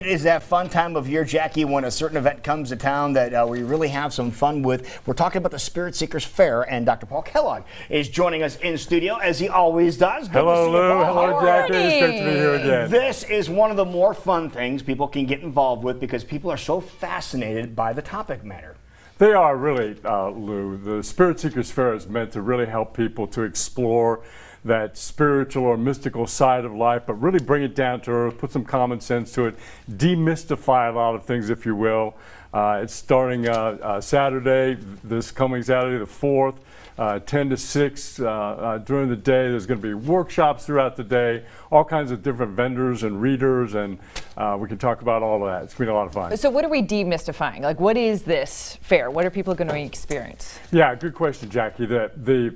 It is that fun time of year, Jackie, when a certain event comes to town that we really have some fun with. We're talking about the Spirit Seekers Fair, and Dr. Paul Kellogg is joining us in studio, as he always does. Good Hello, to see you, Lou. Paul. Hello, Jackie. It's great to be here again. This is one of the more fun things people can get involved with because people are so fascinated by the topic matter. They are really, Lou. The Spirit Seekers Fair is meant to really help people to explore that spiritual or mystical side of life, but really bring it down to earth, put some common sense to it, demystify a lot of things, if you will. It's starting Saturday, this coming Saturday, the 4th, 10 to 6 during the day. There's going to be workshops throughout the day, all kinds of different vendors and readers, and we can talk about all of that. It's been a lot of fun. So what are we demystifying? Like, what is this fair? What are people going to experience? Yeah, good question, Jackie.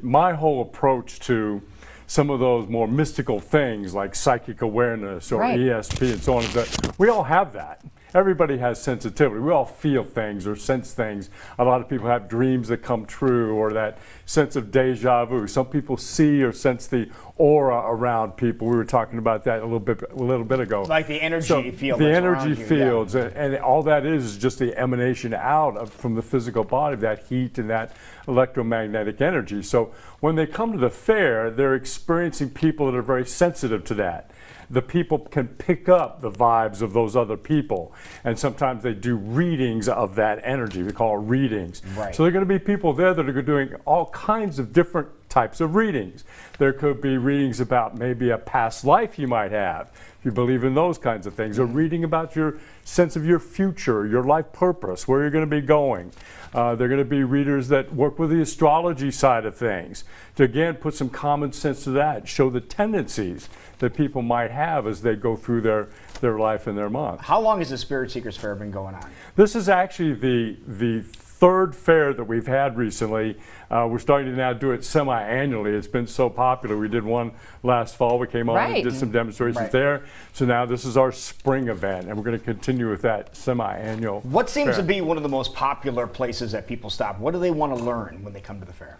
My whole approach to some of those more mystical things like psychic awareness or ESP and so on, is that we all have that. Everybody has sensitivity. We all feel things or sense things. A lot of people have dreams that come true, or that sense of deja vu. Some people see or sense the aura around people. We were talking about that a little bit ago. Like the energy field. The energy fields, and all that is just the emanation out from the physical body, that heat and that electromagnetic energy. So when they come to the fair, they're experiencing people that are very sensitive to that. The people can pick up the vibes of those other people, and sometimes they do readings of that energy. We call it readings. Right. So there are going to be people there that are doing all kinds of different types of readings. There could be readings about maybe a past life you might have, if you believe in those kinds of things, or reading about your sense of your future, your life purpose, where you're going to be going. There are going to be readers that work with the astrology side of things to, again, put some common sense to that, show the tendencies that people might have as they go through their life and their month. How long has the Spirit Seekers Fair been going on? This is actually the third fair that we've had recently. We're starting to now do it semi-annually. It's been so popular. We did one last fall. We came on and did some demonstrations there. So now this is our spring event, and we're going to continue with that semi-annual. What seems to be one of the most popular places that people stop? What do they want to learn when they come to the fair?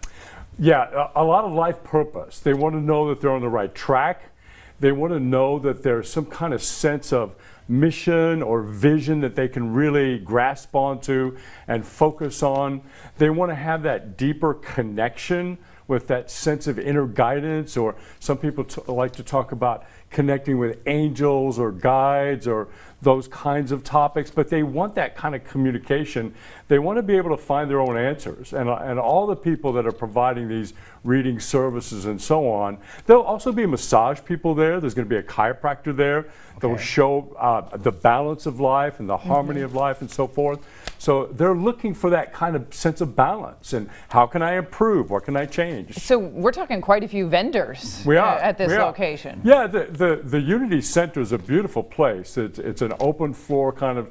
Yeah, a lot of life purpose. They want to know that they're on the right track. They want to know that there's some kind of sense of mission or vision that they can really grasp onto and focus on. They want to have that deeper connection with that sense of inner guidance, or some people like to talk about connecting with angels or guides or those kinds of topics, but they want that kind of communication. They want to be able to find their own answers. And all the people that are providing these reading services and so on, there'll also be massage people there. There's going to be a chiropractor there that will show the balance of life and the harmony of life and so forth. So they're looking for that kind of sense of balance, and how can I improve? What can I change? So we're talking quite a few vendors at this location. Yeah, the Unity Center is a beautiful place. It's an open floor kind of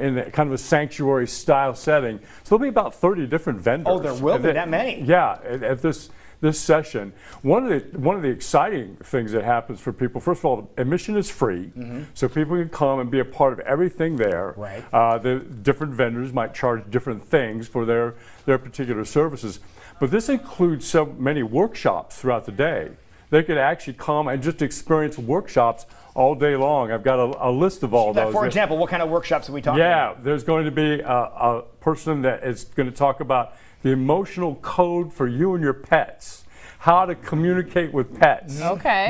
in kind of a sanctuary style setting. So there'll be about 30 different vendors. Oh, there will be that many. Yeah, at this session. One of the exciting things that happens for people, first of all, admission is free, so people can come and be a part of everything there. Right. The different vendors might charge different things for their particular services, but this includes so many workshops throughout the day. They could actually come and just experience workshops all day long. I've got a list of all those. For example, what kind of workshops are we talking about? Yeah, there's going to be a person that is going to talk about the emotional code for you and your pets. How to communicate with pets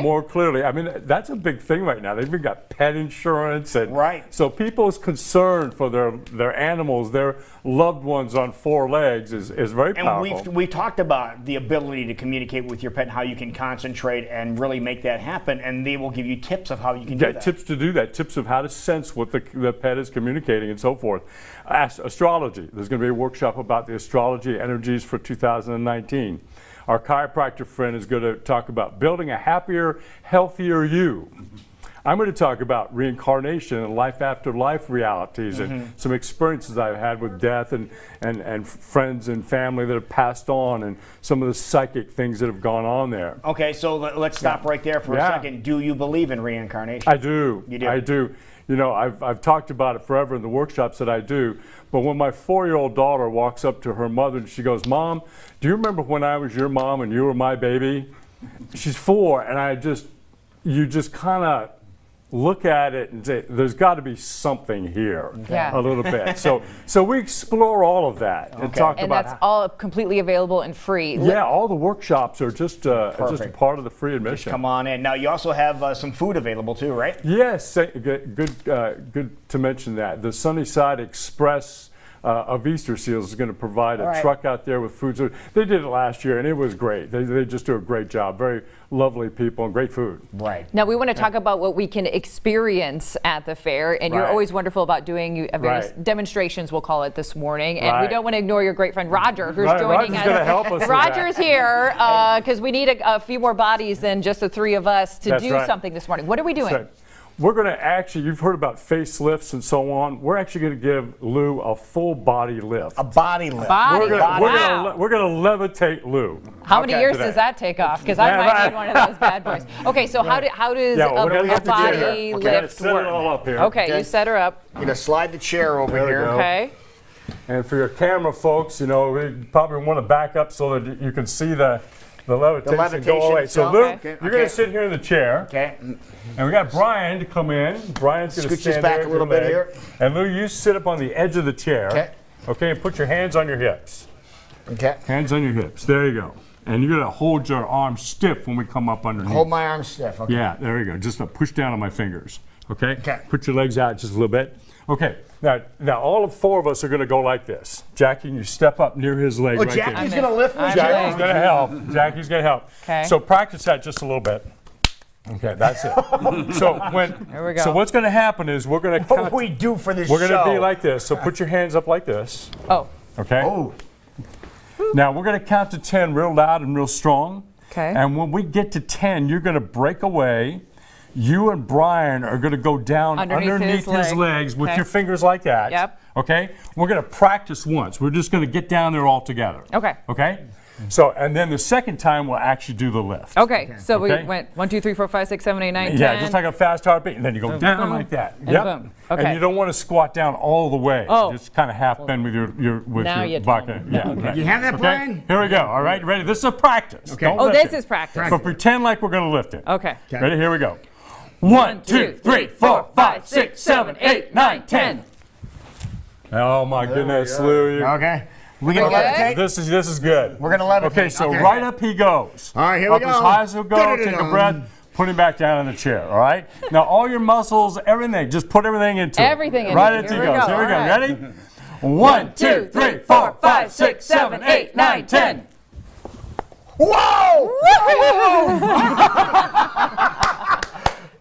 more clearly. I mean, that's a big thing right now. They've even got pet insurance, and so people's concern for their animals, their loved ones on 4 legs, is very powerful. And we talked about the ability to communicate with your pet, how you can concentrate and really make that happen, and they will give you tips of how you can do that. Tips to do that, tips of how to sense what the pet is communicating and so forth. Astrology. There's going to be a workshop about the astrology energies for 2019. Our chiropractor friend is going to talk about building a happier, healthier you. I'm going to talk about reincarnation and life after life realities and some experiences I've had with death and friends and family that have passed on, and some of the psychic things that have gone on there. Okay, so let's stop right there for a second. Do you believe in reincarnation? I do. You do? I do. You know, I've talked about it forever in the workshops that I do, but when my 4-year-old daughter walks up to her mother and she goes, "Mom, do you remember when I was your mom and you were my baby?" She's 4, and you just kind of look at it and say, there's got to be something here Yeah. a little bit. So we explore all of that and talk And about that's all completely available and free. yeah, all the workshops are just a Perfect. part of the free admission. Come on in. Now, you also have some food available too, right? Yes, good to mention that. The Sunnyside Express of Easter Seals is going to provide a All right. truck out there with food. So they did it last year, and it was great. They just do a great job. Very lovely people and great food. Right. Now we want to talk about what we can experience at the fair, and you're Right. always wonderful about doing various Right. demonstrations, we'll call it this morning. And we Right. don't want to ignore your great friend Roger, who's Right, joining Roger's us. gonna help us with Roger's that. here because we need a few more bodies than just the three of us to That's do right. something this morning. What are we doing? So we're going to actually, you've heard about facelifts and so on. We're actually going to give Lou a full body lift. A body lift. Body We're lift. gonna, Wow. we're gonna levitate Lou. How many Okay. years Today. does that take off? Because I might need one of those bad boys. Okay, so how does Yeah, well, a, we're gonna a have to do body here. Okay, lift set it work? all up here. Okay, Okay. you set her up. You're gonna slide the chair over There we here. go. Okay. And for your camera folks, you know, we probably want to back up so that you can see the levitation, levitation go away. So itself. Lou, Okay. you're Okay. going to sit here in the chair. Okay. And we got Brian to come in. Brian's going to Scooch stand this back there a at little your bit leg. here. And Lou, you sit up on the edge of the chair. Okay. Okay, and put your hands on your hips. Okay. Hands on your hips. There you go. And you're going to hold your arms stiff when we come up underneath. Hold my arms stiff. Okay. Yeah, there you go. Just a push down on my fingers. Okay? Okay. Put your legs out just a little bit. Okay. Now all four of us are going to go like this. Jackie, you step up near his leg Oh, right Jackie's there. gonna lift me. I'm Jackie's in. going to help. Jackie's going to help. Okay. So practice that just a little bit. Okay, that's it. There we go. So what's going to happen is we're going to What count. do we do for this We're going to show? be like this. So put your hands up like this. Oh, Okay. Oh. Now we're going to count to 10 real loud and real strong. Okay. And when we get to 10, you're going to break away. You and Brian are going to go down Underneath his his leg. legs with Okay. your fingers like that. Yep. Okay? We're going to practice once. We're just going to get down there all together. Okay. Okay? So, and then the second time we'll actually do the lift. okay. So Okay. we went 1, 2, 3, 4, 5, 6, 7, 8, 9, 10. Yeah, just like a fast heartbeat, and then you go down boom, like that. and Yep. boom. Okay. And you don't want to squat down all the way. Oh. Just kind of half bend with your Now you bucket. tell me. Yeah. okay. You have that, Okay. Brian? Here we go. All right, ready? This is a practice. Okay. Don't Oh, lift this it. is practice. But pretend like we're going to lift it. Okay. Ready? Here we go. 1, 2, 3, 4, 5, 6, 7, 8, 9, 10. Oh my goodness, Lou. Okay. We're gonna Okay. levitate. This is good. We're gonna levitate. Okay, so Okay. right up he goes. All right, here we up go. as high as he'll go. Take a Da-da-da-dum. breath. Put him back down in the chair. All right. Now all your muscles, everything, just put everything into it. Everything into right it. into Here he we goes. go. Here we go. All right. Ready? 1, 2, 3, 4, 5, 6, 7, 8, 9, 10. Whoa!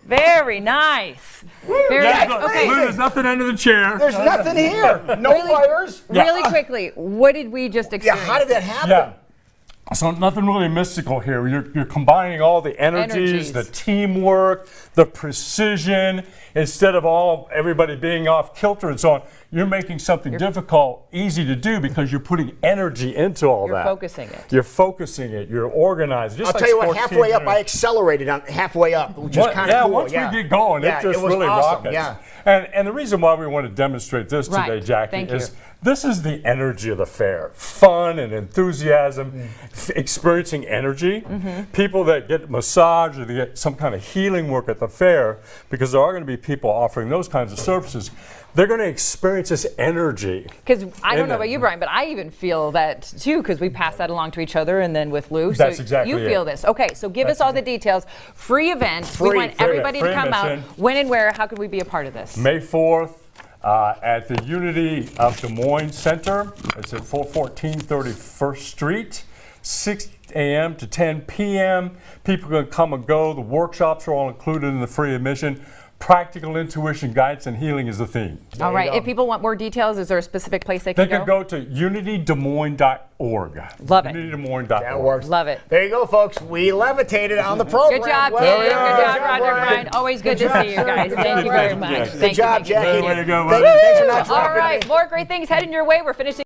Very nice. Very Yeah, nice. look, Okay. Lou, there's nothing under the chair. There's nothing here. No Really? wires. Really quickly, what did we just Yeah. experience? How did that happen? Yeah. So nothing really mystical here. You're combining all the Energies. energies, the teamwork, the precision, instead of everybody being off kilter and so on. You're making something difficult easy to do because you're putting energy into all You're that. focusing it. You're focusing it. You're organizing. Just I'll like tell you what. sports Halfway teams up, are- I accelerated on halfway up, which is What- kind of yeah, cool. once yeah. we get going, Yeah, it just was really awesome. rockets. Yeah. And the reason why we want to demonstrate this Right. today, Jackie, Thank is you. this is the energy of the fair. Fun and enthusiasm, experiencing energy. People that get massage or they get some kind of healing work at the fair, because there are going to be people offering those kinds of services, they're going to experience this energy. Because I don't In know about them. you, Brian, but I even feel that too, because we pass that along to each other and then with Lou. That's so exactly you it. feel this. Okay, so give us all the details. Free event. We Free, want free everybody to free come out. admission. When and where? How could we be a part of this? May 4th at the Unity of Des Moines Center. It's at 414 31st Street, 6 a.m. to 10 p.m. People can come and go. The workshops are all included in the free admission. Practical intuition, guidance, and healing is the theme. All right. you go. If people want more details, is there a specific place they They can can go to unitydesmoines.org. Love it. Unitydesmoines.org. That works. Love it. There you go, folks. We levitated on the program. Good job, Well Tim. Good done. job, Roger, Brian. Always good to see you guys. Thank you very much. Good Thank Good you, job, thank you, thank Jackie. you. Way to go, Thanks buddy. for not All dropping me. right. More great things heading your way. We're finishing.